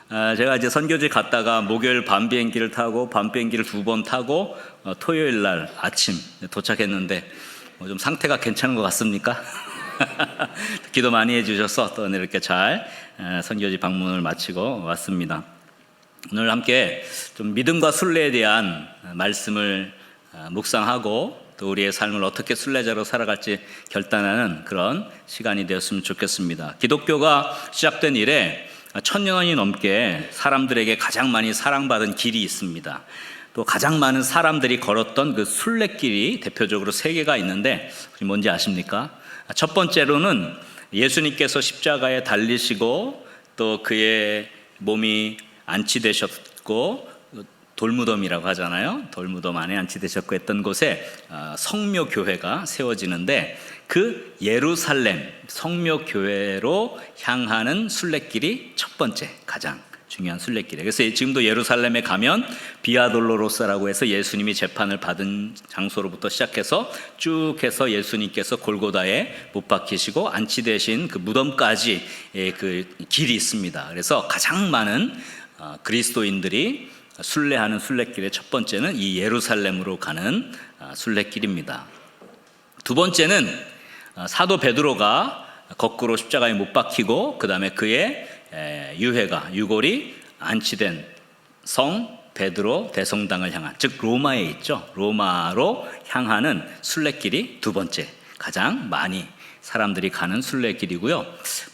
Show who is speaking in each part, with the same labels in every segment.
Speaker 1: 제가 이제 선교지 갔다가 목요일 밤 비행기를 타고 밤 비행기를 2번 타고 토요일 날 아침 도착했는데 좀 상태가 괜찮은 것 같습니까? 기도 많이 해주셔서 또 이렇게 잘 선교지 방문을 마치고 왔습니다. 오늘 함께 좀 믿음과 순례에 대한 말씀을 묵상하고 또 우리의 삶을 어떻게 순례자로 살아갈지 결단하는 그런 시간이 되었으면 좋겠습니다. 기독교가 시작된 이래 1000년이 넘게 사람들에게 가장 많이 사랑받은 길이 있습니다. 또 가장 많은 사람들이 걸었던 그 순례길이 대표적으로 3개가 있는데 뭔지 아십니까? 첫 번째로는 예수님께서 십자가에 달리시고 또 그의 몸이 안치되셨고 돌무덤이라고 하잖아요. 돌무덤 안에 안치되셨고 했던 곳에 성묘교회가 세워지는데 그 예루살렘 성묘교회로 향하는 순례길이 첫 번째 가장 중요한 순례길이에요. 그래서 지금도 예루살렘에 가면 비아 돌로로사라고 해서 예수님이 재판을 받은 장소로부터 시작해서 쭉 해서 예수님께서 골고다에 못 박히시고 안치되신 그 무덤까지 그 길이 있습니다. 그래서 가장 많은 그리스도인들이 순례하는 순례길의 첫 번째는 이 예루살렘으로 가는 순례길입니다. 두 번째는 사도 베드로가 거꾸로 십자가에 못 박히고 그 다음에 그의 유골이 안치된 성 베드로 대성당을 향한, 즉 로마에 있죠. 로마로 향하는 순례길이 두 번째 가장 많이 사람들이 가는 순례길이고요.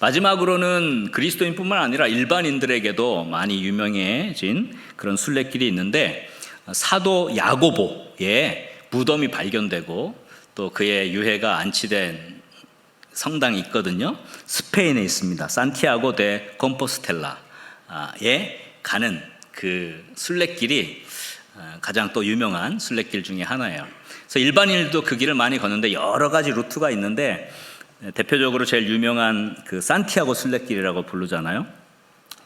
Speaker 1: 마지막으로는 그리스도인뿐만 아니라 일반인들에게도 많이 유명해진 그런 순례길이 있는데 사도 야고보의 무덤이 발견되고 또 그의 유해가 안치된 성당이 있거든요. 스페인에 있습니다. 산티아고 데 콤포스텔라에 가는 그 순례길이 가장 또 유명한 순례길 중에 하나예요. 그래서 일반인들도 그 길을 많이 걷는데 여러 가지 루트가 있는데 대표적으로 제일 유명한 그 산티아고 순례길이라고 부르잖아요.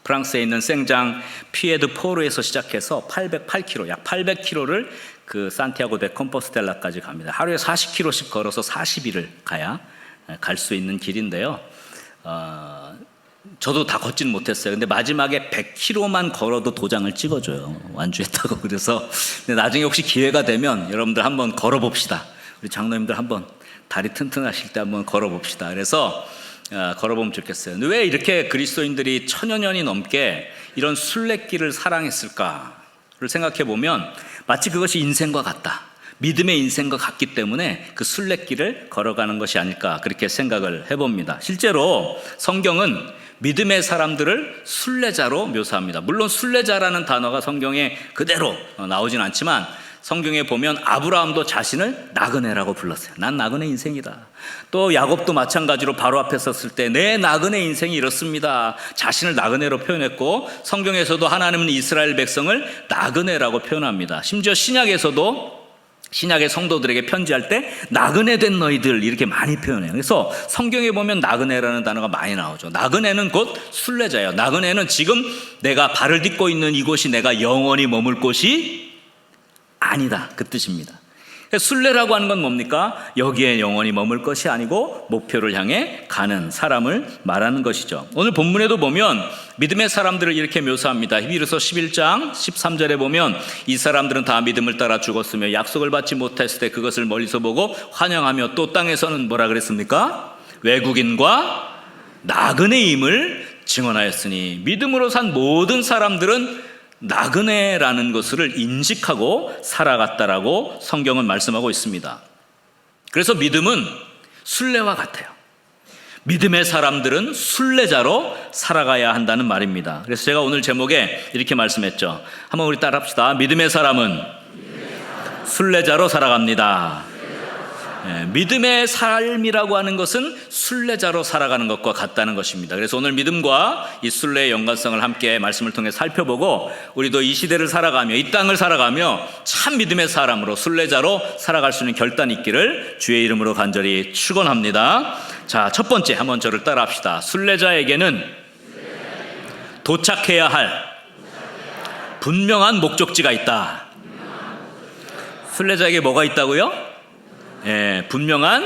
Speaker 1: 프랑스에 있는 생장 피에드 포르에서 시작해서 808km, 약 800km를 그 산티아고 데 콤포스텔라까지 갑니다. 하루에 40km씩 걸어서 40일을 가야 갈 수 있는 길인데요. 저도 다 걷지는 못했어요. 근데 마지막에 100km만 걸어도 도장을 찍어줘요. 완주했다고. 그래서 나중에 혹시 기회가 되면 여러분들 한번 걸어봅시다. 우리 장로님들 한번 다리 튼튼하실 때 한번 걸어봅시다. 그래서 걸어보면 좋겠어요. 근데 왜 이렇게 그리스도인들이 1000여 년이 넘게 이런 순례길을 사랑했을까를 생각해 보면 마치 그것이 인생과 같다. 믿음의 인생과 같기 때문에 그 순례길을 걸어가는 것이 아닐까 그렇게 생각을 해봅니다. 실제로 성경은 믿음의 사람들을 순례자로 묘사합니다. 물론 순례자라는 단어가 성경에 그대로 나오진 않지만 성경에 보면 아브라함도 자신을 나그네라고 불렀어요. 난 나그네 인생이다. 또 야곱도 마찬가지로 바로 앞에 섰을 때 내 나그네 인생이 이렇습니다. 자신을 나그네로 표현했고 성경에서도 하나님은 이스라엘 백성을 나그네라고 표현합니다. 심지어 신약에서도 신약의 성도들에게 편지할 때 나그네 된 너희들 이렇게 많이 표현해요. 그래서 성경에 보면 나그네라는 단어가 많이 나오죠. 나그네는 곧 순례자예요. 나그네는 지금 내가 발을 딛고 있는 이곳이 내가 영원히 머물 곳이 아니다, 그 뜻입니다. 순례라고 하는 건 뭡니까? 여기에 영원히 머물 것이 아니고 목표를 향해 가는 사람을 말하는 것이죠. 오늘 본문에도 보면 믿음의 사람들을 이렇게 묘사합니다. 히브리서 11장 13절에 보면 이 사람들은 다 믿음을 따라 죽었으며 약속을 받지 못했을 때 그것을 멀리서 보고 환영하며 또 땅에서는 뭐라 그랬습니까? 외국인과 나그네임을 증언하였으니 믿음으로 산 모든 사람들은 나그네라는 것을 인식하고 살아갔다라고 성경은 말씀하고 있습니다. 그래서 믿음은 순례와 같아요. 믿음의 사람들은 순례자로 살아가야 한다는 말입니다. 그래서 제가 오늘 제목에 이렇게 말씀했죠. 한번 우리 따라합시다. 믿음의 사람은 순례자로 살아갑니다. 믿음의 삶이라고 하는 것은 순례자로 살아가는 것과 같다는 것입니다. 그래서 오늘 믿음과 이 순례의 연관성을 함께 말씀을 통해 살펴보고 우리도 이 시대를 살아가며 이 땅을 살아가며 참 믿음의 사람으로 순례자로 살아갈 수 있는 결단이 있기를 주의 이름으로 간절히 축원합니다. 자, 첫 번째 한번 저를 따라합시다. 순례자에게는 도착해야 할 분명한 목적지가 있다. 순례자에게 뭐가 있다고요? 분명한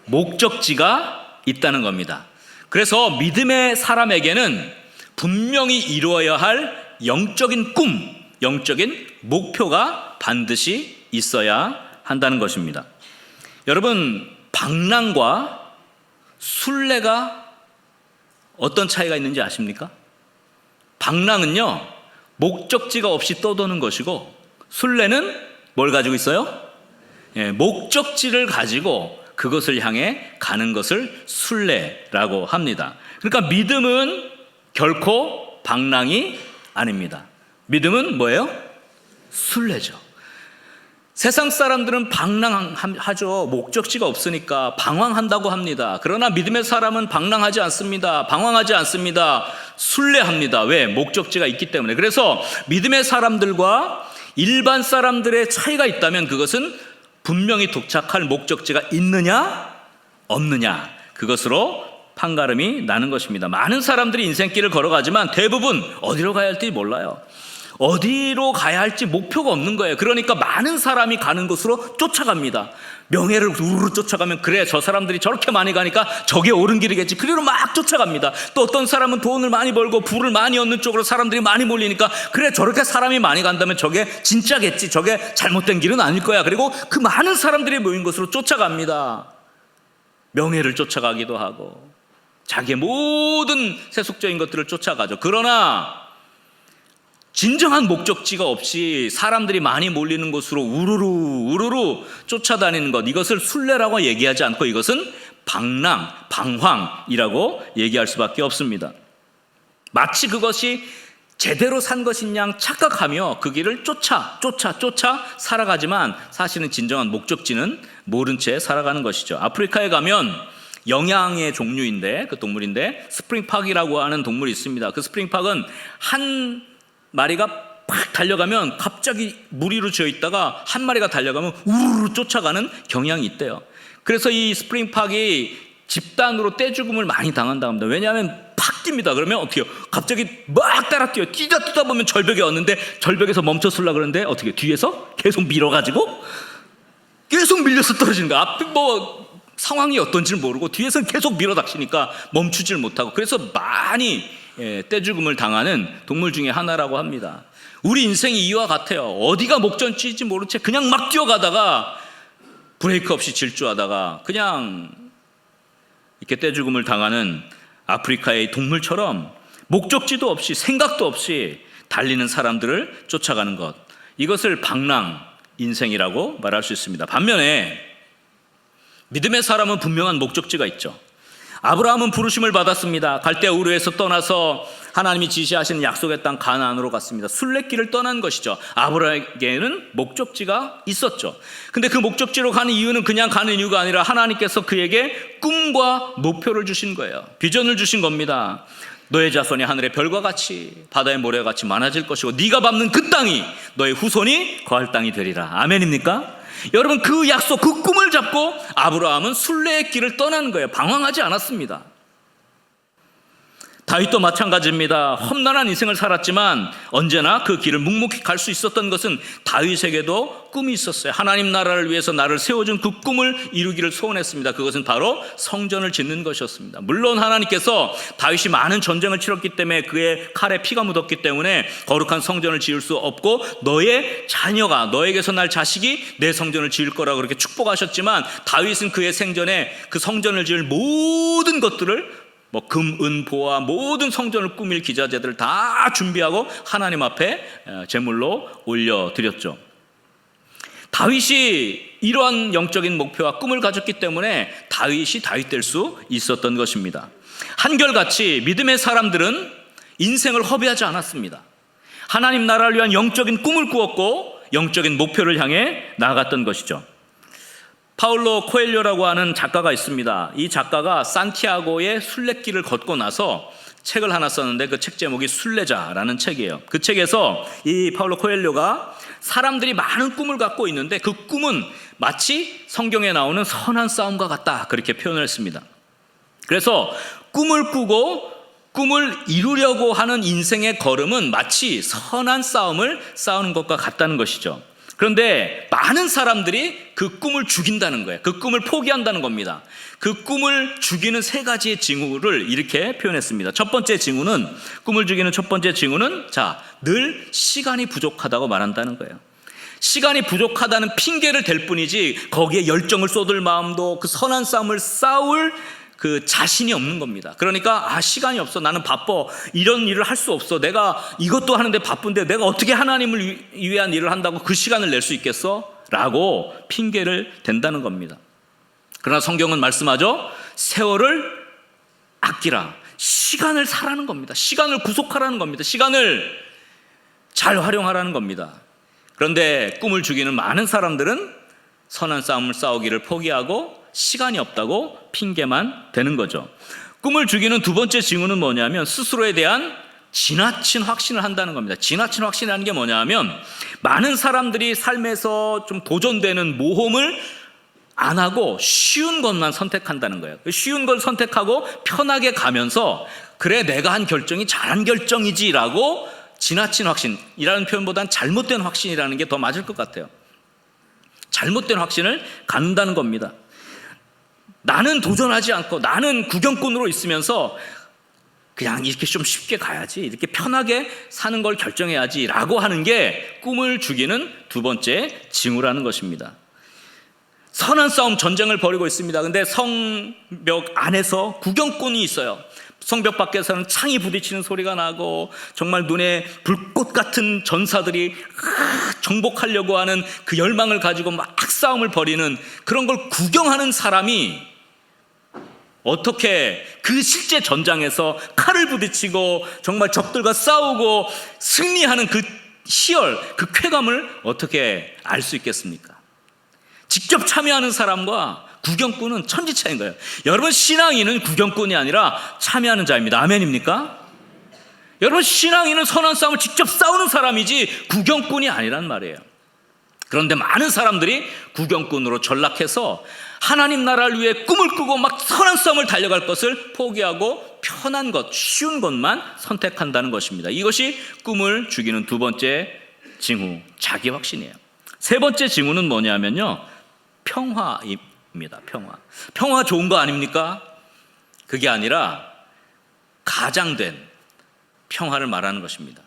Speaker 1: 목적지가 있다는 겁니다. 그래서 믿음의 사람에게는 분명히 이루어야 할 영적인 꿈, 영적인 목표가 반드시 있어야 한다는 것입니다. 여러분, 방랑과 순례가 어떤 차이가 있는지 아십니까? 방랑은요, 목적지가 없이 떠도는 것이고, 순례는 뭘 가지고 있어요? 목적지를 가지고 그것을 향해 가는 것을 순례라고 합니다. 그러니까 믿음은 결코 방랑이 아닙니다. 믿음은 뭐예요? 순례죠. 세상 사람들은 방랑하죠. 목적지가 없으니까 방황한다고 합니다. 그러나 믿음의 사람은 방랑하지 않습니다. 방황하지 않습니다. 순례합니다. 왜? 목적지가 있기 때문에. 그래서 믿음의 사람들과 일반 사람들의 차이가 있다면 그것은 분명히 도착할 목적지가 있느냐 없느냐, 그것으로 판가름이 나는 것입니다. 많은 사람들이 인생길을 걸어가지만 대부분 어디로 가야 할지 몰라요. 어디로 가야 할지 목표가 없는 거예요. 그러니까 많은 사람이 가는 곳으로 쫓아갑니다. 명예를 우르르 쫓아가면, 그래, 저 사람들이 저렇게 많이 가니까 저게 옳은 길이겠지, 그리로 막 쫓아갑니다. 또 어떤 사람은 돈을 많이 벌고 부를 많이 얻는 쪽으로 사람들이 많이 몰리니까, 그래, 저렇게 사람이 많이 간다면 저게 진짜겠지, 저게 잘못된 길은 아닐 거야. 그리고 그 많은 사람들이 모인 곳으로 쫓아갑니다. 명예를 쫓아가기도 하고 자기의 모든 세속적인 것들을 쫓아가죠. 그러나 진정한 목적지가 없이 사람들이 많이 몰리는 곳으로 우르르 쫓아다니는 것, 이것을 순례라고 얘기하지 않고 이것은 방랑, 방황이라고 얘기할 수밖에 없습니다. 마치 그것이 제대로 산 것인 양 착각하며 그 길을 쫓아 살아가지만 사실은 진정한 목적지는 모른 채 살아가는 것이죠. 아프리카에 가면 영양의 종류인데, 그 동물인데 스프링팍이라고 하는 동물이 있습니다. 그 스프링팍은 한 마리가 팍 달려가면 갑자기 무리로 지어 있다가 한 마리가 달려가면 우르르 쫓아가는 경향이 있대요. 그래서 이 스프링팍이 집단으로 떼죽음을 많이 당한다고 합니다. 왜냐하면 팍 뜁니다. 그러면 어떻게 해요? 갑자기 막 따라 뛰어요. 뛰다 보면 절벽에 왔는데 절벽에서 멈춰서려고 그러는데 어떻게 해요? 뒤에서 계속 밀어가지고 계속 밀려서 떨어지는 거야. 앞에 상황이 어떤지를 모르고 뒤에서는 계속 밀어닥치니까 멈추질 못하고, 그래서 많이 떼죽음을 당하는 동물 중에 하나라고 합니다. 우리 인생이 이와 같아요. 어디가 목적지인지 모른 채 그냥 막 뛰어가다가 브레이크 없이 질주하다가 그냥 이렇게 떼죽음을 당하는 아프리카의 동물처럼 목적지도 없이 생각도 없이 달리는 사람들을 쫓아가는 것, 이것을 방랑 인생이라고 말할 수 있습니다. 반면에 믿음의 사람은 분명한 목적지가 있죠. 아브라함은 부르심을 받았습니다. 갈대아 우르에서 떠나서 하나님이 지시하시는 약속의 땅 가나안으로 갔습니다. 순례길을 떠난 것이죠. 아브라함에게는 목적지가 있었죠. 근데 그 목적지로 가는 이유는 그냥 가는 이유가 아니라 하나님께서 그에게 꿈과 목표를 주신 거예요. 비전을 주신 겁니다. 너의 자손이 하늘의 별과 같이 바다의 모래와 같이 많아질 것이고 네가 밟는 그 땅이 너의 후손이 거할 땅이 되리라. 아멘입니까? 여러분, 그 약속, 그 꿈을 잡고 아브라함은 순례의 길을 떠나는 거예요. 방황하지 않았습니다. 다윗도 마찬가지입니다. 험난한 인생을 살았지만 언제나 그 길을 묵묵히 갈 수 있었던 것은 다윗에게도 꿈이 있었어요. 하나님 나라를 위해서 나를 세워준 그 꿈을 이루기를 소원했습니다. 그것은 바로 성전을 짓는 것이었습니다. 물론 하나님께서 다윗이 많은 전쟁을 치렀기 때문에 그의 칼에 피가 묻었기 때문에 거룩한 성전을 지을 수 없고 너의 자녀가, 너에게서 날 자식이 내 성전을 지을 거라고 그렇게 축복하셨지만 다윗은 그의 생전에 그 성전을 지을 모든 것들을 금, 은, 보화 모든 성전을 꾸밀 기자재들을 다 준비하고 하나님 앞에 제물로 올려드렸죠. 다윗이 이러한 영적인 목표와 꿈을 가졌기 때문에 다윗이 다윗 될 수 있었던 것입니다. 한결같이 믿음의 사람들은 인생을 허비하지 않았습니다. 하나님 나라를 위한 영적인 꿈을 꾸었고 영적인 목표를 향해 나아갔던 것이죠. 파울로 코엘료라고 하는 작가가 있습니다. 이 작가가 산티아고의 순례길을 걷고 나서 책을 하나 썼는데 그 책 제목이 순례자라는 책이에요. 그 책에서 이 파울로 코엘료가 사람들이 많은 꿈을 갖고 있는데 그 꿈은 마치 성경에 나오는 선한 싸움과 같다, 그렇게 표현을 했습니다. 그래서 꿈을 꾸고 꿈을 이루려고 하는 인생의 걸음은 마치 선한 싸움을 싸우는 것과 같다는 것이죠. 그런데 많은 사람들이 그 꿈을 죽인다는 거예요. 그 꿈을 포기한다는 겁니다. 그 꿈을 죽이는 세 가지의 징후를 이렇게 표현했습니다. 첫 번째 징후는, 꿈을 죽이는 첫 번째 징후는 늘 시간이 부족하다고 말한다는 거예요. 시간이 부족하다는 핑계를 댈 뿐이지 거기에 열정을 쏟을 마음도, 그 선한 싸움을 싸울 그 자신이 없는 겁니다. 그러니까 시간이 없어, 나는 바빠, 이런 일을 할 수 없어, 내가 이것도 하는데 바쁜데 내가 어떻게 하나님을 위한 일을 한다고 그 시간을 낼 수 있겠어? 라고 핑계를 댄다는 겁니다. 그러나 성경은 말씀하죠. 세월을 아끼라, 시간을 사라는 겁니다. 시간을 구속하라는 겁니다. 시간을 잘 활용하라는 겁니다. 그런데 꿈을 죽이는 많은 사람들은 선한 싸움을 싸우기를 포기하고 시간이 없다고 핑계만 대는 거죠. 꿈을 죽이는 두 번째 징후는 뭐냐면 스스로에 대한 지나친 확신을 한다는 겁니다. 지나친 확신이라는 게 뭐냐면 많은 사람들이 삶에서 좀 도전되는 모험을 안 하고 쉬운 것만 선택한다는 거예요. 쉬운 걸 선택하고 편하게 가면서 그래, 내가 한 결정이 잘한 결정이지라고, 지나친 확신이라는 표현보다는 잘못된 확신이라는 게 더 맞을 것 같아요. 잘못된 확신을 갖는다는 겁니다. 나는 도전하지 않고 나는 구경꾼으로 있으면서 그냥 이렇게 좀 쉽게 가야지, 이렇게 편하게 사는 걸 결정해야지 라고 하는 게 꿈을 죽이는 두 번째 징후라는 것입니다. 선한 싸움, 전쟁을 벌이고 있습니다. 근데 성벽 안에서 구경꾼이 있어요. 성벽 밖에서는 창이 부딪히는 소리가 나고 정말 눈에 불꽃 같은 전사들이 정복하려고 하는 그 열망을 가지고 막 싸움을 벌이는 그런 걸 구경하는 사람이 어떻게 그 실제 전장에서 칼을 부딪히고 정말 적들과 싸우고 승리하는 그 희열, 그 쾌감을 어떻게 알 수 있겠습니까? 직접 참여하는 사람과 구경꾼은 천지 차이인 거예요. 여러분, 신앙인은 구경꾼이 아니라 참여하는 자입니다. 아멘입니까? 여러분, 신앙인은 선한 싸움을 직접 싸우는 사람이지 구경꾼이 아니란 말이에요. 그런데 많은 사람들이 구경꾼으로 전락해서 하나님 나라를 위해 꿈을 꾸고 막 선한 싸움을 달려갈 것을 포기하고 편한 것, 쉬운 것만 선택한다는 것입니다. 이것이 꿈을 죽이는 두 번째 징후, 자기 확신이에요. 세 번째 징후는 뭐냐면요, 평화입니다. 평화 좋은 거 아닙니까? 그게 아니라 가장된 평화를 말하는 것입니다.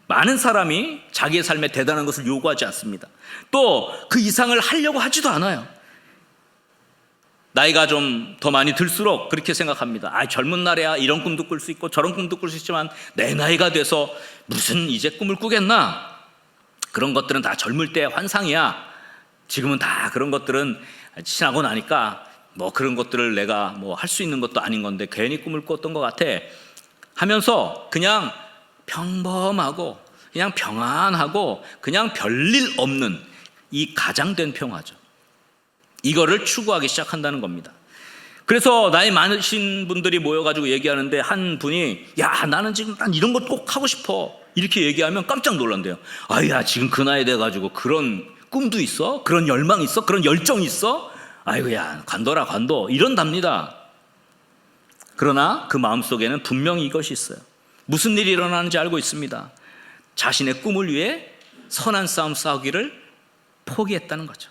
Speaker 1: 많은 사람이 자기의 삶에 대단한 것을 요구하지 않습니다. 또 그 이상을 하려고 하지도 않아요. 나이가 좀 더 많이 들수록 그렇게 생각합니다. 젊은 날에야 이런 꿈도 꿀 수 있고 저런 꿈도 꿀 수 있지만 내 나이가 돼서 무슨 이제 꿈을 꾸겠나? 그런 것들은 다 젊을 때의 환상이야. 지금은 다 그런 것들은 지나고 나니까 뭐 그런 것들을 내가 뭐 할 수 있는 것도 아닌 건데 괜히 꿈을 꿨던 것 같아 하면서 그냥 평범하고 그냥 평안하고 그냥 별일 없는 이 가장된 평화죠. 이거를 추구하기 시작한다는 겁니다. 그래서 나이 많으신 분들이 모여가지고 얘기하는데 한 분이 나는 지금 난 이런 것 꼭 하고 싶어 이렇게 얘기하면 깜짝 놀란대요. 야, 지금 그 나이 돼가지고 그런 꿈도 있어? 그런 열망이 있어? 그런 열정이 있어? 아이고야, 관둬라 관둬 이런답니다. 그러나 그 마음속에는 분명히 이것이 있어요. 무슨 일이 일어나는지 알고 있습니다. 자신의 꿈을 위해 선한 싸움 싸우기를 포기했다는 거죠.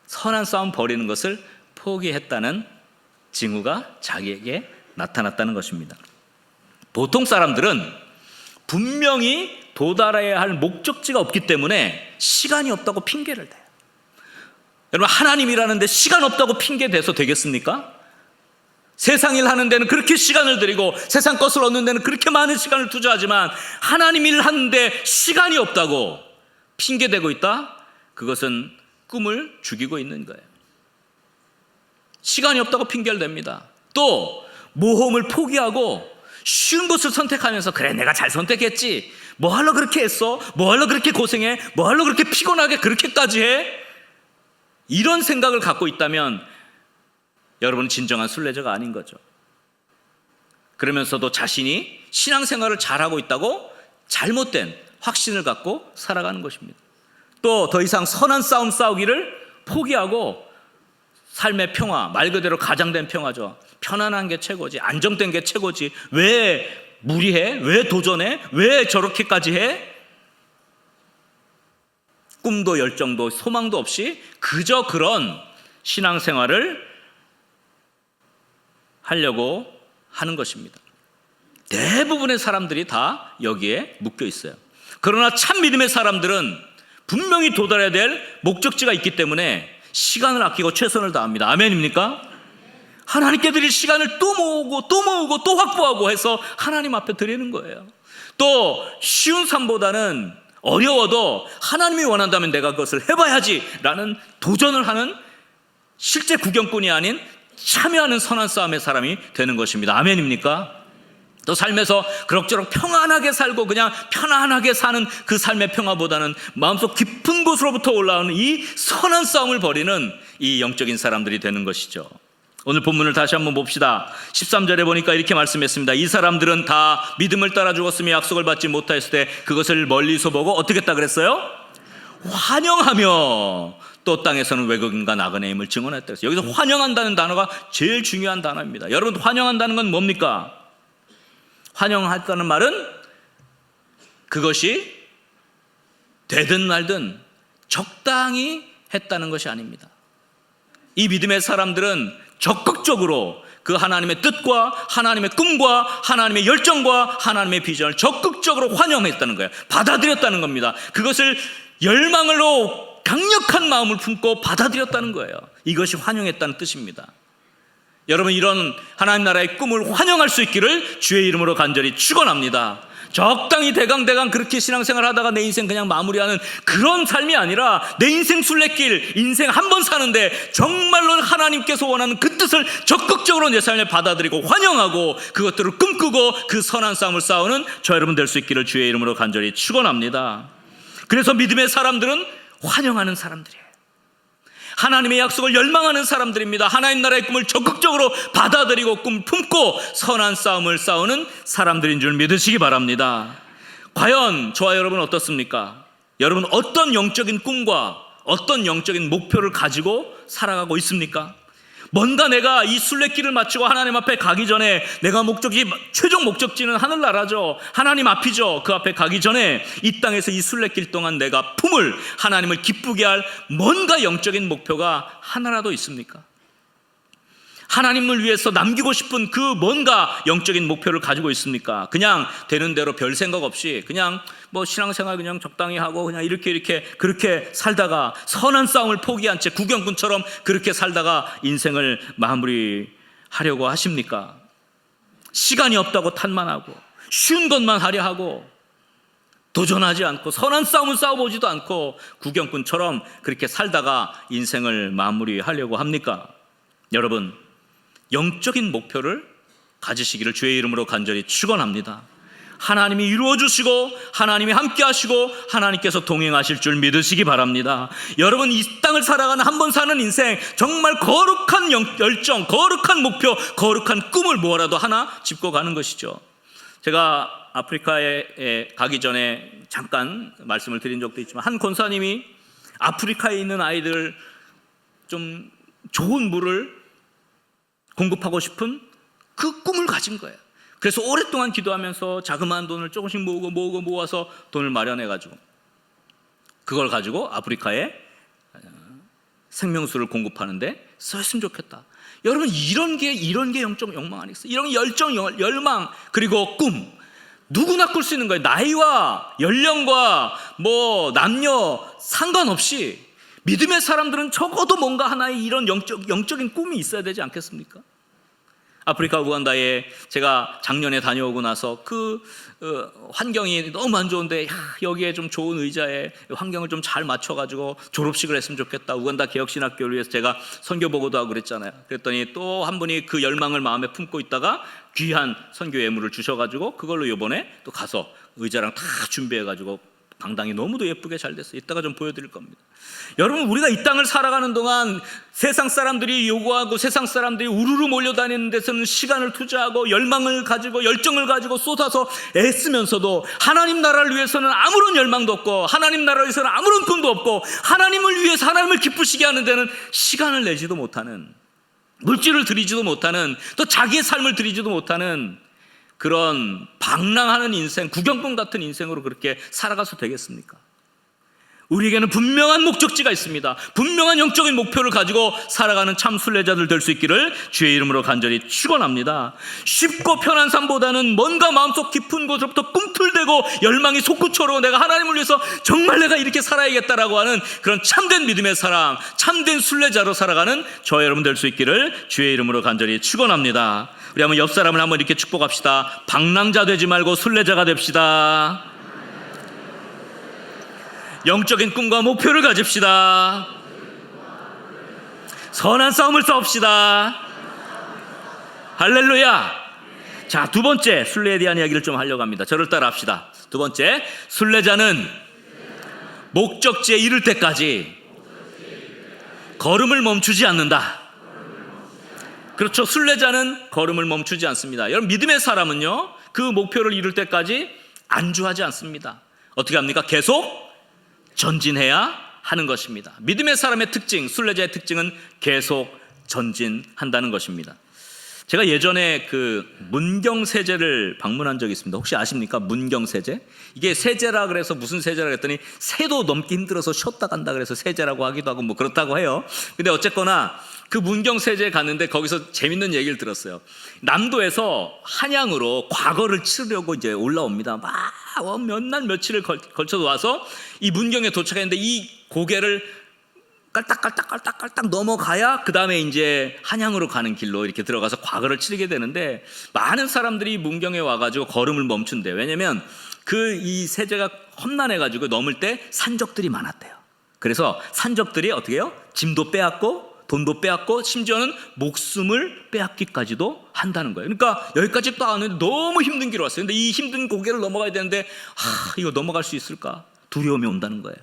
Speaker 1: 선한 싸움 벌이는 것을 포기했다는 징후가 자기에게 나타났다는 것입니다. 보통 사람들은 분명히 도달해야 할 목적지가 없기 때문에 시간이 없다고 핑계를 대요. 여러분, 하나님이라는데 시간 없다고 핑계 대서 되겠습니까? 세상 일 하는 데는 그렇게 시간을 들이고 세상 것을 얻는 데는 그렇게 많은 시간을 투자하지만 하나님 일을 하는데 시간이 없다고 핑계대고 있다? 그것은 꿈을 죽이고 있는 거예요. 시간이 없다고 핑계를 댑니다. 또 모험을 포기하고 쉬운 것을 선택하면서 그래, 내가 잘 선택했지, 뭐 하려 그렇게 했어? 뭐 하려 그렇게 고생해? 뭐 하려 그렇게 피곤하게 그렇게까지 해? 이런 생각을 갖고 있다면 여러분은 진정한 순례자가 아닌 거죠. 그러면서도 자신이 신앙생활을 잘하고 있다고 잘못된 확신을 갖고 살아가는 것입니다. 또 더 이상 선한 싸움 싸우기를 포기하고 삶의 평화, 말 그대로 가장된 평화죠. 편안한 게 최고지, 안정된 게 최고지, 왜 무리해? 왜 도전해? 왜 저렇게까지 해? 꿈도 열정도 소망도 없이 그저 그런 신앙생활을 하려고 하는 것입니다. 대부분의 사람들이 다 여기에 묶여 있어요. 그러나 참 믿음의 사람들은 분명히 도달해야 될 목적지가 있기 때문에 시간을 아끼고 최선을 다합니다. 아멘입니까? 하나님께 드릴 시간을 또 모으고 또 모으고 또 확보하고 해서 하나님 앞에 드리는 거예요. 또 쉬운 삶보다는 어려워도 하나님이 원한다면 내가 그것을 해봐야지 라는 도전을 하는 실제 구경꾼이 아닌 참여하는 선한 싸움의 사람이 되는 것입니다. 아멘입니까? 또 삶에서 그럭저럭 평안하게 살고 그냥 편안하게 사는 그 삶의 평화보다는 마음속 깊은 곳으로부터 올라오는 이 선한 싸움을 벌이는 이 영적인 사람들이 되는 것이죠. 오늘 본문을 다시 한번 봅시다. 13절에 보니까 이렇게 말씀했습니다. 이 사람들은 다 믿음을 따라 죽었으며 약속을 받지 못하였을 때 그것을 멀리서 보고 어떻게 했다 그랬어요? 환영하며 또 땅에서는 외국인과 나그네임을 증언했다 그랬어요. 여기서 환영한다는 단어가 제일 중요한 단어입니다. 여러분, 환영한다는 건 뭡니까? 환영했다는 말은 그것이 되든 말든 적당히 했다는 것이 아닙니다. 이 믿음의 사람들은 적극적으로 그 하나님의 뜻과 하나님의 꿈과 하나님의 열정과 하나님의 비전을 적극적으로 환영했다는 거예요. 받아들였다는 겁니다. 그것을 열망으로 강력한 마음을 품고 받아들였다는 거예요. 이것이 환영했다는 뜻입니다. 여러분, 이런 하나님 나라의 꿈을 환영할 수 있기를 주의 이름으로 간절히 축원합니다. 적당히 대강대강 그렇게 신앙생활 하다가 내 인생 그냥 마무리하는 그런 삶이 아니라 내 인생 순례길, 인생 한 번 사는데 정말로 하나님께서 원하는 그 뜻을 적극적으로 내 삶에 받아들이고 환영하고 그것들을 꿈꾸고 그 선한 싸움을 싸우는 저 여러분 될 수 있기를 주의 이름으로 간절히 축원합니다. 그래서 믿음의 사람들은 환영하는 사람들이에요. 하나님의 약속을 열망하는 사람들입니다. 하나님 나라의 꿈을 적극적으로 받아들이고 꿈 품고 선한 싸움을 싸우는 사람들인 줄 믿으시기 바랍니다. 과연 저와 여러분 어떻습니까? 여러분 어떤 영적인 꿈과 어떤 영적인 목표를 가지고 살아가고 있습니까? 뭔가 내가 이 순례길을 마치고 하나님 앞에 가기 전에 내가 최종 목적지는 하늘나라죠. 하나님 앞이죠. 그 앞에 가기 전에 이 땅에서 이 순례길 동안 내가 품을 하나님을 기쁘게 할 뭔가 영적인 목표가 하나라도 있습니까? 하나님을 위해서 남기고 싶은 그 뭔가 영적인 목표를 가지고 있습니까? 그냥 되는 대로 별 생각 없이 그냥 신앙생활 그냥 적당히 하고 그냥 그렇게 살다가 선한 싸움을 포기한 채 구경꾼처럼 그렇게 살다가 인생을 마무리하려고 하십니까? 시간이 없다고 탓만 하고 쉬운 것만 하려 하고 도전하지 않고 선한 싸움을 싸워보지도 않고 구경꾼처럼 그렇게 살다가 인생을 마무리하려고 합니까? 여러분, 영적인 목표를 가지시기를 주의 이름으로 간절히 축원합니다. 하나님이 이루어주시고 하나님이 함께 하시고 하나님께서 동행하실 줄 믿으시기 바랍니다. 여러분, 이 땅을 살아가는 한 번 사는 인생 정말 거룩한 열정, 거룩한 목표, 거룩한 꿈을 뭐라도 하나 짚고 가는 것이죠. 제가 아프리카에 가기 전에 잠깐 말씀을 드린 적도 있지만 한 권사님이 아프리카에 있는 아이들 좀 좋은 물을 공급하고 싶은 그 꿈을 가진 거예요. 그래서 오랫동안 기도하면서 자그마한 돈을 조금씩 모아서 돈을 마련해가지고 그걸 가지고 아프리카에 생명수를 공급하는데 썼으면 좋겠다. 여러분, 이런 게 영적 욕망 아니겠어요? 이런 열정, 열망, 그리고 꿈, 누구나 꿀 수 있는 거예요. 나이와 연령과 남녀 상관없이 믿음의 사람들은 적어도 뭔가 하나의 이런 영적인 꿈이 있어야 되지 않겠습니까? 아프리카 우간다에 제가 작년에 다녀오고 나서 그 환경이 너무 안 좋은데 여기에 좀 좋은 의자에 환경을 좀 잘 맞춰가지고 졸업식을 했으면 좋겠다. 우간다 개혁신학교를 위해서 제가 선교 보고도 하고 그랬잖아요. 그랬더니 또 한 분이 그 열망을 마음에 품고 있다가 귀한 선교 예물을 주셔가지고 그걸로 이번에 또 가서 의자랑 다 준비해가지고 강당이 너무도 예쁘게 잘 됐어요. 이따가 좀 보여드릴 겁니다. 여러분, 우리가 이 땅을 살아가는 동안 세상 사람들이 요구하고 세상 사람들이 우르르 몰려다니는 데서는 시간을 투자하고 열망을 가지고 열정을 가지고 쏟아서 애쓰면서도 하나님 나라를 위해서는 아무런 열망도 없고 하나님 나라를 위해서는 아무런 꿈도 없고 하나님을 위해서 하나님을 기쁘시게 하는 데는 시간을 내지도 못하는, 물질을 드리지도 못하는, 또 자기의 삶을 드리지도 못하는 그런 방랑하는 인생, 구경꾼 같은 인생으로 그렇게 살아가서 되겠습니까? 우리에게는 분명한 목적지가 있습니다. 분명한 영적인 목표를 가지고 살아가는 참 순례자들 될 수 있기를 주의 이름으로 간절히 축원합니다. 쉽고 편한 삶보다는 뭔가 마음속 깊은 곳으로부터 꿈틀대고 열망이 솟구쳐오르고 내가 하나님을 위해서 정말 내가 이렇게 살아야겠다라고 하는 그런 참된 믿음의 사람, 참된 순례자로 살아가는 저와 여러분 될 수 있기를 주의 이름으로 간절히 축원합니다. 우리 한번 옆 사람을 한번 이렇게 축복합시다. 방랑자 되지 말고 순례자가 됩시다. 영적인 꿈과 목표를 가집시다. 선한 싸움을 싸웁시다. 할렐루야. 자, 두 번째 순례에 대한 이야기를 좀 하려고 합니다. 저를 따라 합시다. 두 번째, 순례자는 목적지에 이를 때까지 걸음을 멈추지 않는다. 그렇죠. 순례자는 걸음을 멈추지 않습니다. 여러분, 믿음의 사람은요, 그 목표를 이룰 때까지 안주하지 않습니다. 어떻게 합니까? 계속 전진해야 하는 것입니다. 믿음의 사람의 특징, 순례자의 특징은 계속 전진한다는 것입니다. 제가 예전에 그 문경세제를 방문한 적이 있습니다. 혹시 아십니까? 문경세제? 이게 세제라 그래서 무슨 세제라 그랬더니 새도 넘기 힘들어서 쉬었다 간다 그래서 세제라고 하기도 하고 뭐 그렇다고 해요. 근데 어쨌거나 그 문경세제에 갔는데 거기서 재밌는 얘기를 들었어요. 남도에서 한양으로 과거를 치르려고 이제 올라옵니다. 막 몇 날 며칠을 걸쳐서 와서 이 문경에 도착했는데 이 고개를 깔딱깔딱 넘어가야 그 다음에 이제 한양으로 가는 길로 이렇게 들어가서 과거를 치르게 되는데 많은 사람들이 문경에 와가지고 걸음을 멈춘대요. 왜냐면 이 세제가 험난해가지고 넘을 때 산적들이 많았대요. 그래서 산적들이 어떻게 해요? 짐도 빼앗고 돈도 빼앗고 심지어는 목숨을 빼앗기까지도 한다는 거예요. 그러니까 여기까지 딱 왔는데 너무 힘든 길을 왔어요. 근데 이 힘든 고개를 넘어가야 되는데 이거 넘어갈 수 있을까? 두려움이 온다는 거예요.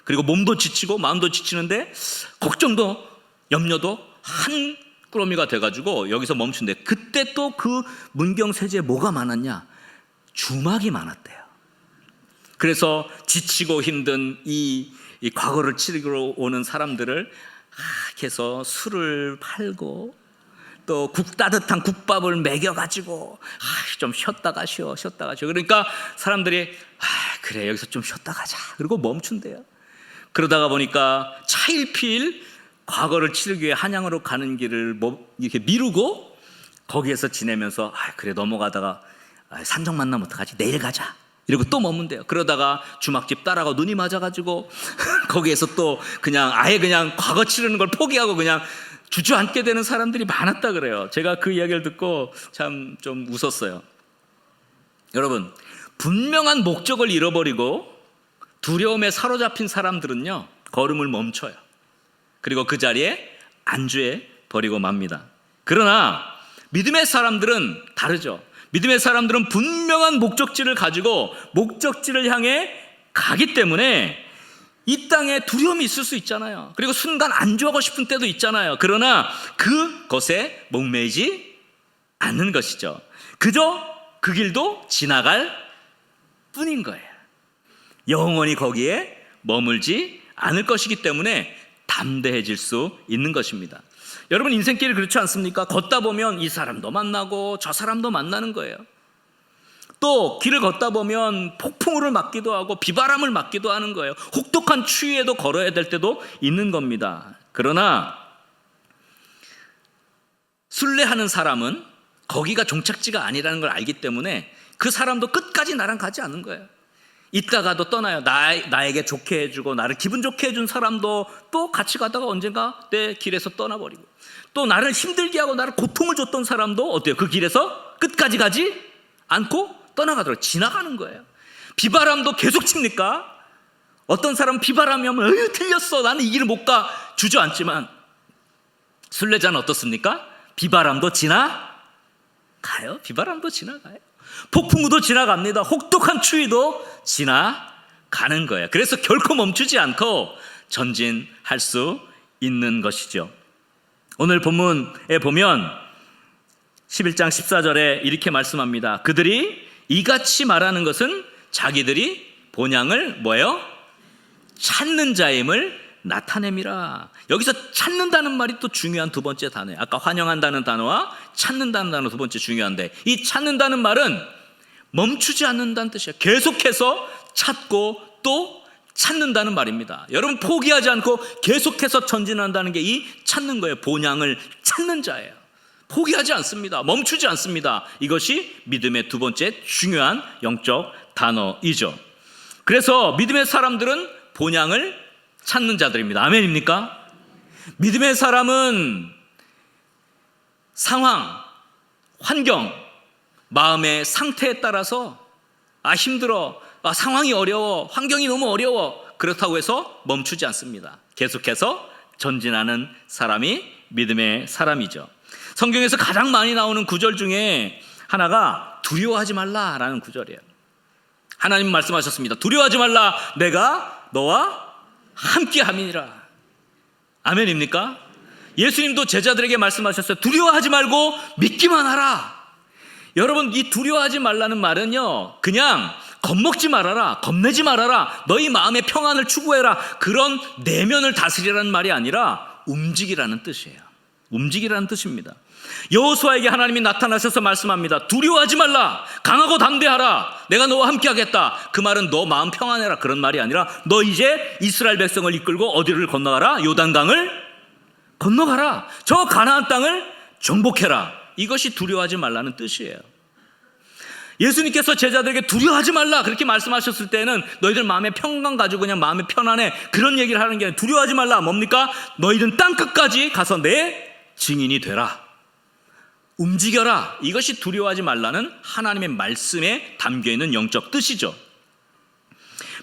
Speaker 1: 그리고 몸도 지치고 마음도 지치는데 걱정도 염려도 한 꾸러미가 돼가지고 여기서 멈춘대. 그때 또 그 문경세제에 뭐가 많았냐? 주막이 많았대요. 그래서 지치고 힘든 이 과거를 치르러 오는 사람들을 해서 술을 팔고 또 따뜻한 국밥을 먹여가지고 좀 쉬었다가 쉬어. 그러니까 사람들이 그래 여기서 좀 쉬었다 가자. 그리고 멈춘대요. 그러다가 보니까 차일피일 과거를 치르기 위해 한양으로 가는 길을 이렇게 미루고 거기에서 지내면서 그래 넘어가다가 산적 만나면 어떡하지? 내일 가자. 이러고 또 머문대요. 그러다가 주막집 딸하고 눈이 맞아가지고 거기에서 또 아예 과거 치르는 걸 포기하고 그냥 주저앉게 되는 사람들이 많았다 그래요. 제가 그 이야기를 듣고 참 좀 웃었어요. 여러분, 분명한 목적을 잃어버리고 두려움에 사로잡힌 사람들은요 걸음을 멈춰요. 그리고 그 자리에 안주해 버리고 맙니다. 그러나 믿음의 사람들은 다르죠. 믿음의 사람들은 분명한 목적지를 가지고 목적지를 향해 가기 때문에 이 땅에 두려움이 있을 수 있잖아요. 그리고 순간 안주하고 싶은 때도 있잖아요. 그러나 그것에 목매이지 않는 것이죠. 그저 그 길도 지나갈 뿐인 거예요. 영원히 거기에 머물지 않을 것이기 때문에 담대해질 수 있는 것입니다. 여러분 인생길이 그렇지 않습니까? 걷다 보면 이 사람도 만나고 저 사람도 만나는 거예요. 또 길을 걷다 보면 폭풍우를 맞기도 하고 비바람을 맞기도 하는 거예요. 혹독한 추위에도 걸어야 될 때도 있는 겁니다. 그러나 순례하는 사람은 거기가 종착지가 아니라는 걸 알기 때문에 그 사람도 끝까지 나랑 가지 않는 거예요. 있다가도 떠나요. 나에게 좋게 해주고 나를 기분 좋게 해준 사람도 또 같이 가다가 언젠가 내 길에서 떠나버리고, 또 나를 힘들게 하고 나를 고통을 줬던 사람도 어때요? 그 길에서 끝까지 가지 않고 떠나가더라고요. 지나가는 거예요. 비바람도 계속 칩니까? 어떤 사람은 비바람이 오면 틀렸어 나는 이 길을 못 가 주저앉지만 순례자는 어떻습니까? 비바람도 지나가요. 비바람도 지나가요. 폭풍우도 지나갑니다. 혹독한 추위도 지나가는 거예요. 그래서 결코 멈추지 않고 전진할 수 있는 것이죠. 오늘 본문에 보면 11장 14절에 이렇게 말씀합니다. 그들이 이같이 말하는 것은 자기들이 본향을 뭐예요? 찾는 자임을 나타냄이라. 여기서 찾는다는 말이 또 중요한 두 번째 단어예요. 아까 환영한다는 단어와 찾는다는 단어 두 번째 중요한데, 이 찾는다는 말은 멈추지 않는다는 뜻이에요. 계속해서 찾고 또 찾는다는 말입니다. 여러분, 포기하지 않고 계속해서 전진한다는 게 이 찾는 거예요. 본향을 찾는 자예요. 포기하지 않습니다. 멈추지 않습니다. 이것이 믿음의 두 번째 중요한 영적 단어이죠. 그래서 믿음의 사람들은 본향을 찾는 자들입니다. 아멘입니까? 믿음의 사람은 상황, 환경, 마음의 상태에 따라서 힘들어, 상황이 어려워, 환경이 너무 어려워, 그렇다고 해서 멈추지 않습니다. 계속해서 전진하는 사람이 믿음의 사람이죠. 성경에서 가장 많이 나오는 구절 중에 하나가 두려워하지 말라라는 구절이에요. 하나님 말씀하셨습니다. 두려워하지 말라, 내가 너와 함께 함이니라. 아멘입니까? 예수님도 제자들에게 말씀하셨어요. 두려워하지 말고 믿기만 하라. 여러분, 이 두려워하지 말라는 말은요, 그냥 겁먹지 말아라, 겁내지 말아라, 너희 마음의 평안을 추구해라, 그런 내면을 다스리라는 말이 아니라 움직이라는 뜻이에요. 움직이라는 뜻입니다. 여호수아에게 하나님이 나타나셔서 말씀합니다. 두려워하지 말라, 강하고 담대하라, 내가 너와 함께 하겠다. 그 말은 너 마음 평안해라, 그런 말이 아니라 너 이제 이스라엘 백성을 이끌고 어디를 건너가라? 요단강을 건너가라, 저 가나안 땅을 정복해라. 이것이 두려워하지 말라는 뜻이에요. 예수님께서 제자들에게 두려워하지 말라 그렇게 말씀하셨을 때는 너희들 마음의 평강 가지고 그냥 마음이 편안해, 그런 얘기를 하는 게 아니라 두려워하지 말라. 뭡니까? 너희들은 땅끝까지 가서 내 증인이 되라, 움직여라. 이것이 두려워하지 말라는 하나님의 말씀에 담겨있는 영적 뜻이죠.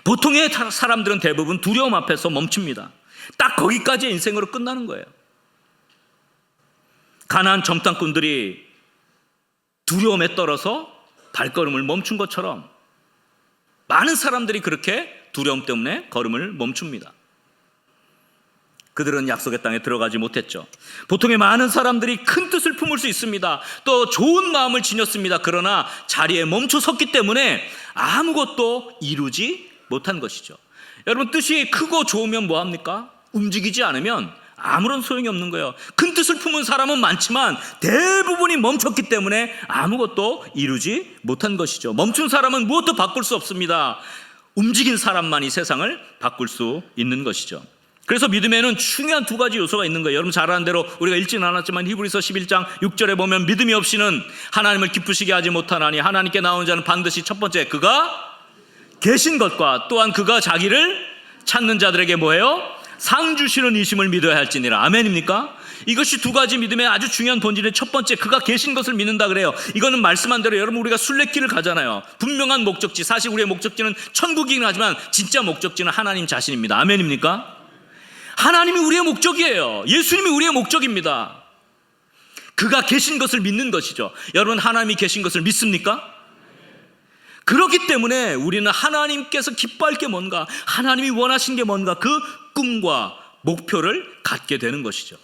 Speaker 1: 보통의 사람들은 대부분 두려움 앞에서 멈춥니다. 딱 거기까지의 인생으로 끝나는 거예요. 가나안 정탐꾼들이 두려움에 떨어서 발걸음을 멈춘 것처럼 많은 사람들이 그렇게 두려움 때문에 걸음을 멈춥니다. 그들은 약속의 땅에 들어가지 못했죠. 보통의 많은 사람들이 큰 뜻을 품을 수 있습니다. 또 좋은 마음을 지녔습니다. 그러나 자리에 멈춰 섰기 때문에 아무것도 이루지 못한 것이죠. 여러분, 뜻이 크고 좋으면 뭐합니까? 움직이지 않으면 아무런 소용이 없는 거예요. 큰 뜻을 품은 사람은 많지만 대부분이 멈췄기 때문에 아무것도 이루지 못한 것이죠. 멈춘 사람은 무엇도 바꿀 수 없습니다. 움직인 사람만이 세상을 바꿀 수 있는 것이죠. 그래서 믿음에는 중요한 두 가지 요소가 있는 거예요. 여러분 잘 아는 대로 우리가 읽지는 않았지만 히브리서 11장 6절에 보면 믿음이 없이는 하나님을 기쁘시게 하지 못하나니 하나님께 나오는 자는 반드시 첫 번째 그가 계신 것과 또한 그가 자기를 찾는 자들에게 뭐예요? 상 주시는 이심을 믿어야 할지니라. 아멘입니까? 이것이 두 가지 믿음의 아주 중요한 본질의 첫 번째, 그가 계신 것을 믿는다 그래요. 이거는 말씀한 대로 여러분 우리가 순례길을 가잖아요. 분명한 목적지, 사실 우리의 목적지는 천국이긴 하지만 진짜 목적지는 하나님 자신입니다. 아멘입니까? 하나님이 우리의 목적이에요. 예수님이 우리의 목적입니다. 그가 계신 것을 믿는 것이죠. 여러분, 하나님이 계신 것을 믿습니까? 그렇기 때문에 우리는 하나님께서 기뻐할 게 뭔가, 하나님이 원하신 게 뭔가, 그 꿈과 목표를 갖게 되는 것이죠.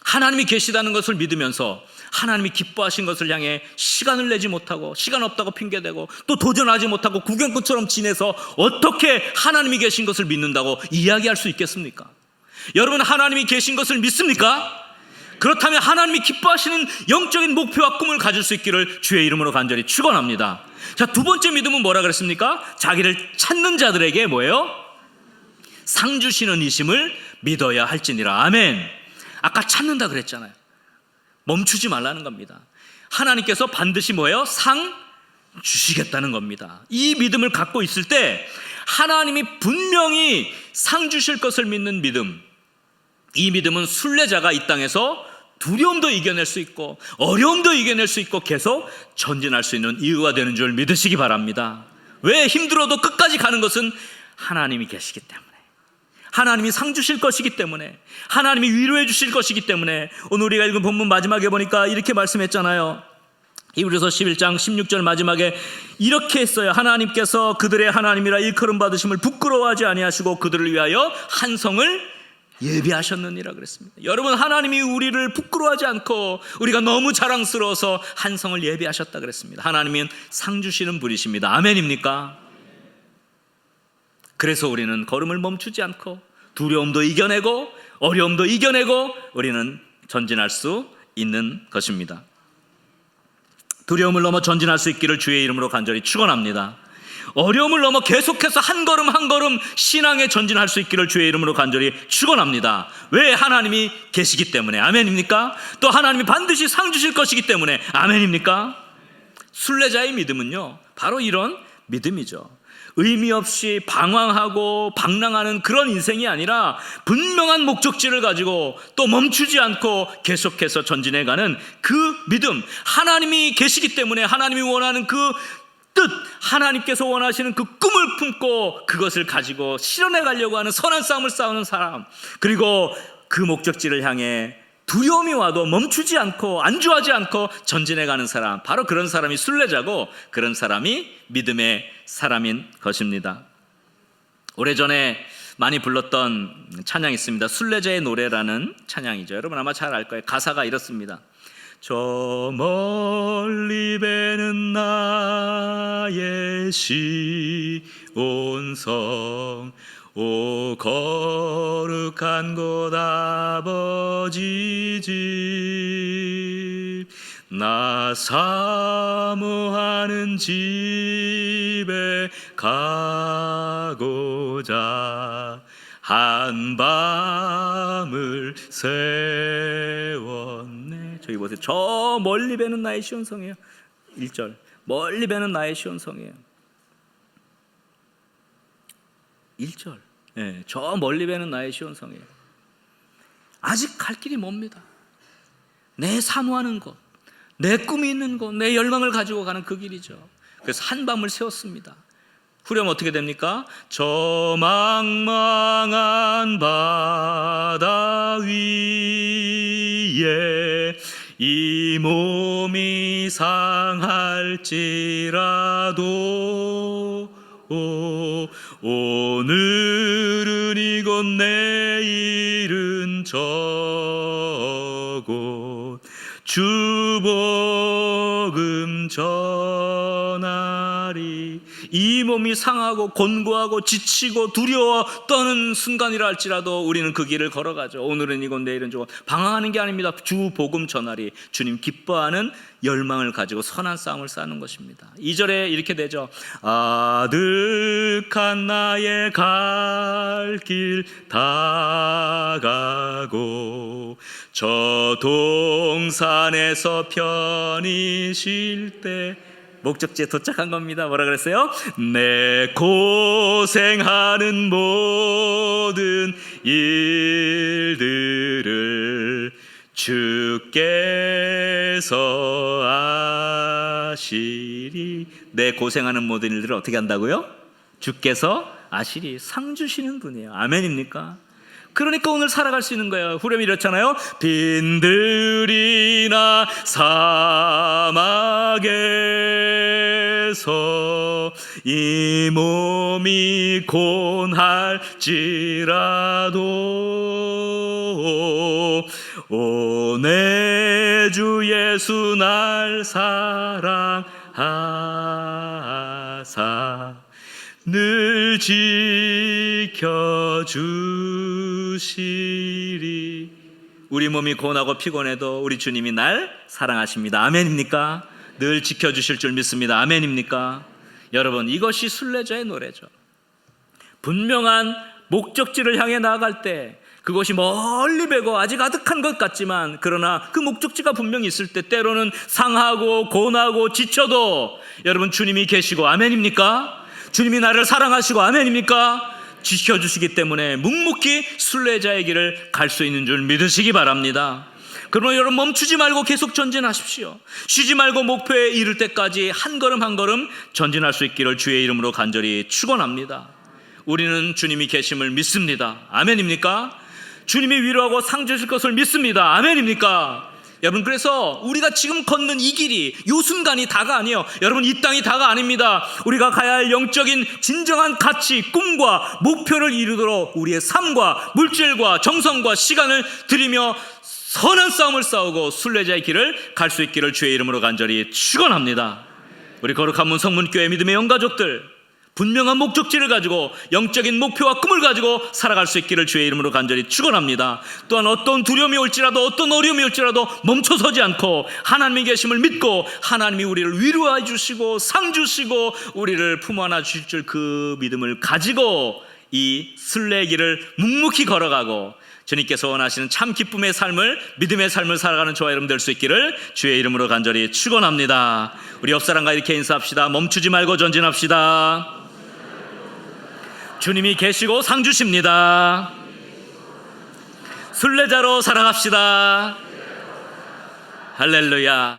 Speaker 1: 하나님이 계시다는 것을 믿으면서 하나님이 기뻐하신 것을 향해 시간을 내지 못하고, 시간 없다고 핑계대고, 또 도전하지 못하고 구경꾼처럼 지내서 어떻게 하나님이 계신 것을 믿는다고 이야기할 수 있겠습니까? 여러분, 하나님이 계신 것을 믿습니까? 그렇다면 하나님이 기뻐하시는 영적인 목표와 꿈을 가질 수 있기를 주의 이름으로 간절히 축원합니다. 자, 두 번째 믿음은 뭐라 그랬습니까? 자기를 찾는 자들에게 뭐예요? 상 주시는 이심을 믿어야 할지니라. 아멘. 아까 찾는다 그랬잖아요. 멈추지 말라는 겁니다. 하나님께서 반드시 뭐예요? 상 주시겠다는 겁니다. 이 믿음을 갖고 있을 때 하나님이 분명히 상 주실 것을 믿는 믿음, 이 믿음은 순례자가 이 땅에서 두려움도 이겨낼 수 있고 어려움도 이겨낼 수 있고 계속 전진할 수 있는 이유가 되는 줄 믿으시기 바랍니다. 왜? 힘들어도 끝까지 가는 것은 하나님이 계시기 때문에, 하나님이 상 주실 것이기 때문에, 하나님이 위로해 주실 것이기 때문에. 오늘 우리가 읽은 본문 마지막에 보니까 이렇게 말씀했잖아요. 히브리서 11장 16절 마지막에 이렇게 했어요. 하나님께서 그들의 하나님이라 일컬음 받으심을 부끄러워하지 아니하시고 그들을 위하여 한 성을 예비하셨느니라 그랬습니다. 여러분, 하나님이 우리를 부끄러워하지 않고 우리가 너무 자랑스러워서 한 성을 예비하셨다 그랬습니다. 하나님은 상 주시는 분이십니다. 아멘입니까? 그래서 우리는 걸음을 멈추지 않고 두려움도 이겨내고 어려움도 이겨내고 우리는 전진할 수 있는 것입니다. 두려움을 넘어 전진할 수 있기를 주의 이름으로 간절히 축원합니다. 어려움을 넘어 계속해서 한 걸음 한 걸음 신앙에 전진할 수 있기를 주의 이름으로 간절히 축원합니다. 왜? 하나님이 계시기 때문에. 아멘입니까? 또 하나님이 반드시 상 주실 것이기 때문에. 아멘입니까? 순례자의 믿음은요, 바로 이런 믿음이죠. 의미 없이 방황하고 방랑하는 그런 인생이 아니라 분명한 목적지를 가지고 또 멈추지 않고 계속해서 전진해가는 그 믿음, 하나님이 계시기 때문에 하나님이 원하는 그 뜻, 하나님께서 원하시는 그 꿈을 품고 그것을 가지고 실현해 가려고 하는 선한 싸움을 싸우는 사람, 그리고 그 목적지를 향해 두려움이 와도 멈추지 않고 안주하지 않고 전진해 가는 사람, 바로 그런 사람이 순례자고 그런 사람이 믿음의 사람인 것입니다. 오래전에 많이 불렀던 찬양이 있습니다. 순례자의 노래라는 찬양이죠. 여러분 아마 잘 알 거예요. 가사가 이렇습니다. 저 멀리 배는 나의 시온성, 오 거룩한 곳 아버지 집, 나 사모하는 집에 가고자 한밤을 세웠네. 저기 보세요. 저 멀리 배는 나의 시온성이에요. 1절 멀리 배는 나의 시온성이에요. 1절 네, 저 멀리 배는 나의 시온성이에요. 아직 갈 길이 멉니다. 내 사모하는 곳, 내 꿈이 있는 곳, 내 열망을 가지고 가는 그 길이죠. 그래서 한밤을 세웠습니다. 후렴 어떻게 됩니까? 저 망망한 바다 위에 이 몸이 상할지라도 오늘은 이곳 내일은 저곳 주 복음 전하리. 이 몸이 상하고 곤고하고 지치고 두려워 떠는 순간이라 할지라도 우리는 그 길을 걸어가죠. 오늘은 이곳 내일은 저곳. 방황하는 게 아닙니다. 주 복음 전하리. 주님 기뻐하는 열망을 가지고 선한 싸움을 싸는 것입니다. 2절에 이렇게 되죠. 아득한 나의 갈 길 다 가고 저 동산에서 편히 쉴 때 목적지에 도착한 겁니다. 뭐라 그랬어요? 내 고생하는 모든 일들을 주께서 아시리. 내 고생하는 모든 일들을 어떻게 한다고요? 주께서 아시리. 상 주시는 분이에요. 아멘입니까? 그러니까 오늘 살아갈 수 있는 거예요. 후렴이 이렇잖아요. 빈들이나 사막에서 이 몸이 곤할지라도 오 내 주 예수 날 사랑하사 늘 지켜주시리. 우리 몸이 고나고 피곤해도 우리 주님이 날 사랑하십니다. 아멘입니까? 늘 지켜주실 줄 믿습니다. 아멘입니까? 여러분, 이것이 순례자의 노래죠. 분명한 목적지를 향해 나아갈 때 그것이 멀리 배고 아직 아득한 것 같지만, 그러나 그 목적지가 분명히 있을 때 때로는 상하고 고나고 지쳐도 여러분 주님이 계시고, 아멘입니까? 주님이 나를 사랑하시고, 아멘입니까? 지켜주시기 때문에 묵묵히 순례자의 길을 갈 수 있는 줄 믿으시기 바랍니다. 그러나 여러분 멈추지 말고 계속 전진하십시오. 쉬지 말고 목표에 이를 때까지 한 걸음 한 걸음 전진할 수 있기를 주의 이름으로 간절히 축원합니다. 우리는 주님이 계심을 믿습니다. 아멘입니까? 주님이 위로하고 상 주실 것을 믿습니다. 아멘입니까? 여러분, 그래서 우리가 지금 걷는 이 길이, 이 순간이 다가 아니에요. 여러분, 이 땅이 다가 아닙니다. 우리가 가야 할 영적인 진정한 가치, 꿈과 목표를 이루도록 우리의 삶과 물질과 정성과 시간을 들이며 선한 싸움을 싸우고 순례자의 길을 갈 수 있기를 주의 이름으로 간절히 축원합니다. 우리 거룩한 문 성문교회 믿음의 영가족들, 분명한 목적지를 가지고 영적인 목표와 꿈을 가지고 살아갈 수 있기를 주의 이름으로 간절히 축원합니다. 또한 어떤 두려움이 올지라도 어떤 어려움이 올지라도 멈춰서지 않고 하나님의 계심을 믿고 하나님이 우리를 위로해 주시고 상 주시고 우리를 품어 안아 주실 줄 그 믿음을 가지고 이 순례의 길을 묵묵히 걸어가고 주님께서 원하시는 참 기쁨의 삶을, 믿음의 삶을 살아가는 저와 여러분 될 수 있기를 주의 이름으로 간절히 축원합니다. 우리 옆 사람과 이렇게 인사합시다. 멈추지 말고 전진합시다. 주님이 계시고 상 주십니다. 순례자로 살아갑시다. 할렐루야.